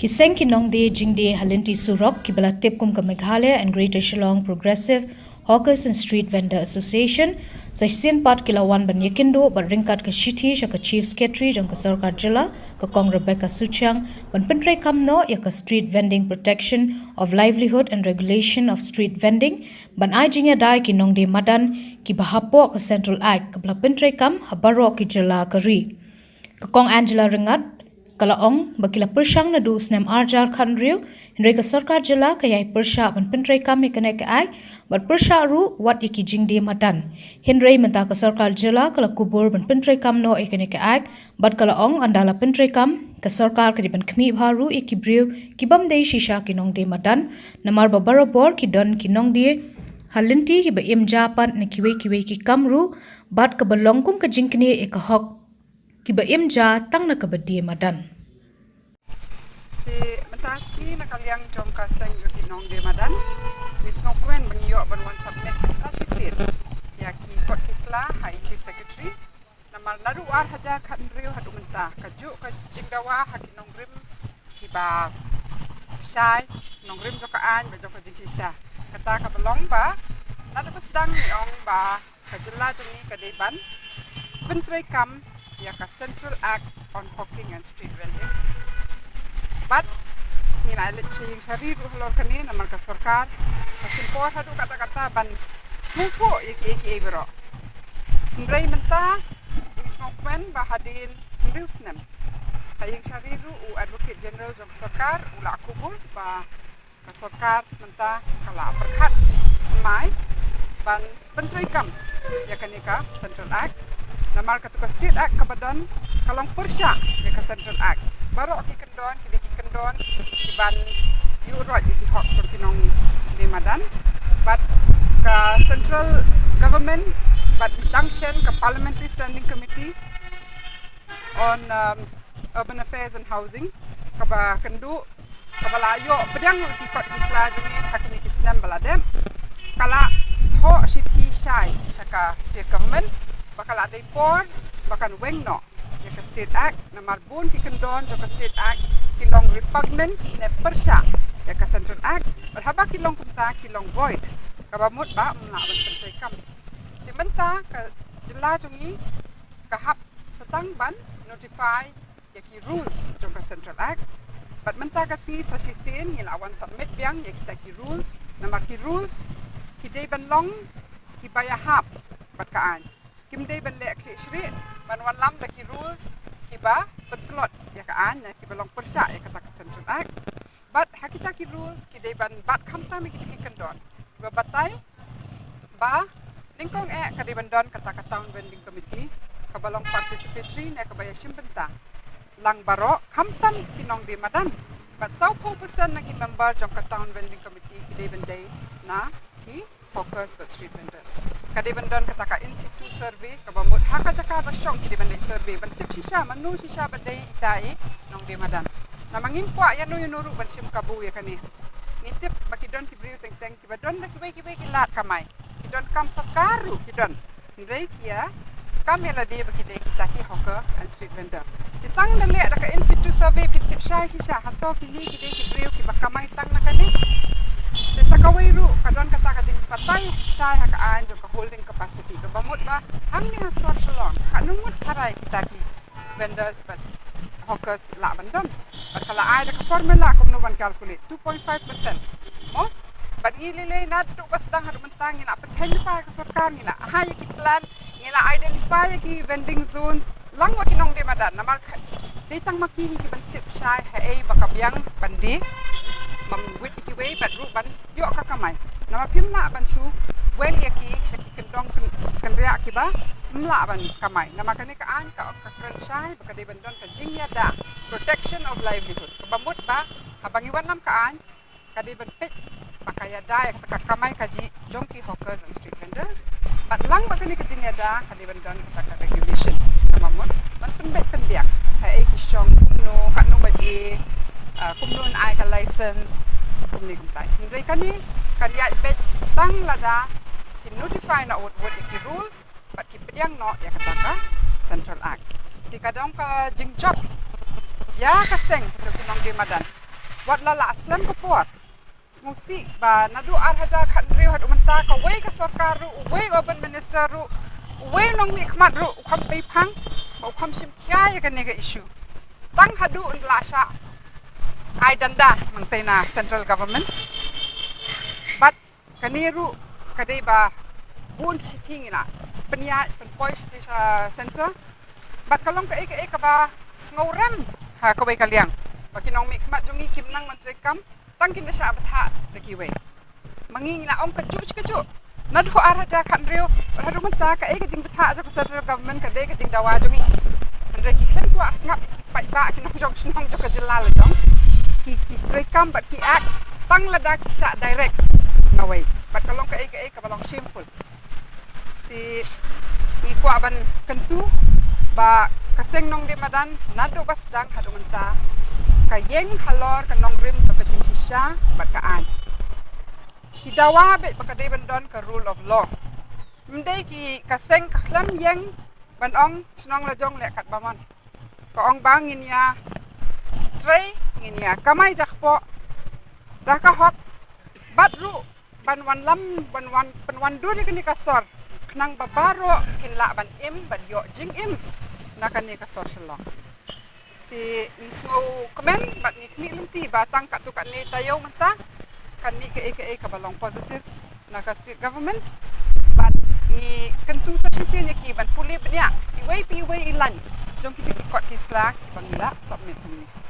Kiseng Kinongde Jingde Halinti Surok Kibala Tipkum ka Meghalaya and Greater Shillong Progressive Hawkers and Street Vendor Association sa Sin Pat Kilawan ban Yekindo ban ringkat ka Shithi sa ka Chief Secretary jang ka Sarkar Jila ka Kong Rebecca Suchang ban pentray kamno ya ka Street Vending Protection of Livelihood and Regulation of Street Vending ban ai jingya dai Kinongde Madan ki bahapo ka Central Act ka bla pentray kam habaro ki Jila ka ri ka Kong Angela Ringat Kalaong bakila persyang na dus nem arjar khanriu Henry ka Sarkar Jila kayai persya ban pentray kami kene ka ai bat persya ru wat iki jingde madan Henry menta ka Sarkar Jila kala kubur ban pentray kam no ikene ka ai bat kalaong andala pentray kam ka Sarkar kadi ban khmi bharu iki briu kibam dei shisha kinong de madan namar babarabor ki don kinong de halinti ki ba imjapan ne kiwe ki kamru bat ka balongkum ka jingkni e ka hok ki ba imja tang na ka badi madan Di mentasi nak kaliang jom kaseng di nong de madan mis ngokwen bangyo ban wan submit sa sisir ya ki kot kisla hai chief secretary namar naru ar hajar khandriu hadu menta kaju ka jingdawa haki nong rim ki ba shai nong rim joka an ba joka jingkisha kata ka belong ba nadu sedang ni ong ba ka jela jumi ka deban pentray kam ya ka Central Act on Hawking and Street Vending but ni na let sing sari du lor kani namar ka sarkar pasimpor hadu kata-kata ban smupo iki bro ndrai menta isngokwen bahadin ndiusnem haying sari du u advocate general jom sarkar ula kubul ba ka sarkar menta kala berkat mai ban pentrai kam ya kani ka Central Act namar ka tuka State Act kabadan kalong persya ya ka Central Act baru ki kendon ki ban yu rot ki hok tur kinong di madan but ka central government but function ka parliamentary standing committee on urban affairs and housing ka ba kendu ka balayo pedang ki kot isla jungi hakini kisnam baladem kala tho shithi shai shaka state government bakal ada port bakan wengno ya ka State Act namar bun ki kendon jo ka State Act ki long repugnant ne persya ya ka Central Act berhaba ki long kumta ki long void ka ba mut ba mna ban pentray kam ti menta ka jela jungi ka hap setang ban notify ya ki rules jo ka Central Act but menta ka si sa sisin ni lawan submit biang ya kita ki rules namar ki rules ki de ban long ki baya hap bat kaan kim day ban le kli shri ban wan lam da ki rules ki ba betlot ya kaan ya ki belong persya ya kata ka Central Act but hakita ki rules ki day ban bat khamta mi ki kendon ki ba batai ba lingkong ka day ban don kata ka town vending committee ka belong participatory ne ka baya shimbenta lang baro khamtam kinong di madan but sau person na ki member jong ka town vending committee ki day ban day na ki hawkers but street vendors kadi bandon kata ka in situ survey ka bamut haka jaka ba syong kidi bandai survey bantip shisha manu shisha bandai itai nong di madan na mangimpwa ya no yunuru ban sim kabu ya kani nitip baki don ki briu teng teng ki badon na ki bai ki lat kamai ki don kam sarkaru ki don ndai kia kam ya la de baki de kita ki hawker and street vendor titang na le da ka in situ survey pitip shay shisha hato ki ni ki de ki briu ki bakamai tang na kani Desa kawairu kadon kata kajing patai syai haka anjo ka holding capacity ka bamut ba hang ni ha social on ka numut tharai kita ki vendors but hawkers la bandon but kala ai da ka formula kum no ban calculate 2.5% mo but ngilile na tu bas dang hadu mentang ina pen pa ka sarkar ngila ha ki plan ngila identify ki vending zones lang wa kinong de madan namar ditang makihi ki bantip syai ha ei bakabyang bandi mamwit iki way bat ru ban yo ka kamai nama pimla ban su weng yaki shaki kendong kendria ki ba mla ban kamai nama kani ka an ka krensai ba kadi bandon ka jingya da protection of livelihood ka bamut ba habangi wanam ka an kadi ban pet pakaya da yak ka kamai ka ji jonki hawkers and street vendors bat lang ba kani ka jingya da kadi bandon ka regulation mamut ban penbet penbiak ha e ki shong kumno ka no baji kumnun ai ka license kumni kumtai ndai kani ya bet tang lada ki notify na what ki rules but ki pediang no ya kata ka Central Act ti kadang ka jingjop ya kaseng to kinong di madan wat lala aslam ko por ngusi ba nadu ar hajar khat riu hat umanta ka wei ka sarkar ru wei urban minister ru wei nong mi khmat ru kham pe phang ba kham sim kya ya kan nega issue tang hadu un la sha ai danda mangtaina central government but kaniru kadai ba bun siting ina penya pen poi siti center but kalong ka ek ba ngorem ha ka wei kaliang ba kinong mi khmat jungi kim nang menteri kam tangkin na siya abatha nagiwe manging na ka ju nadu ar hajar khan riu hadu manta ka e ka jing batha ja central government ka de ka jing dawa jungi andre ki khlem ko asngap pai ba ki nong jong snong jo ka jalal jong ki rekam bat ki ak tang lada ki sha direct na way bat kalong ka e ka balong shameful ti ni ko aban kentu ba kaseng nong de madan nadu bas dang hadu manta ka yeng halor ka nong rim to ka jing shisha bat ka an ki dawa be ba de bandon ka rule of law mdei ki ka seng ka khlam yeng ban ong snong la jong le kat bamon ka ong bang in ya trei ngin ya kamai jakpo dah ka hok bat ru ban wan lam ban wan du ni ka sor knang babaro kin la ban im ban yo jing im na kan ni ka sor shalong ti isngo komen bat ni kmi lenti batang ka tu kan ni tayo menta kan mi ke ka balong positive na ka state government bat ni kentu sa sisi ni ki ban puli nya iwei pi wei ilan jong kita ki kot kisla ki bangila submit ni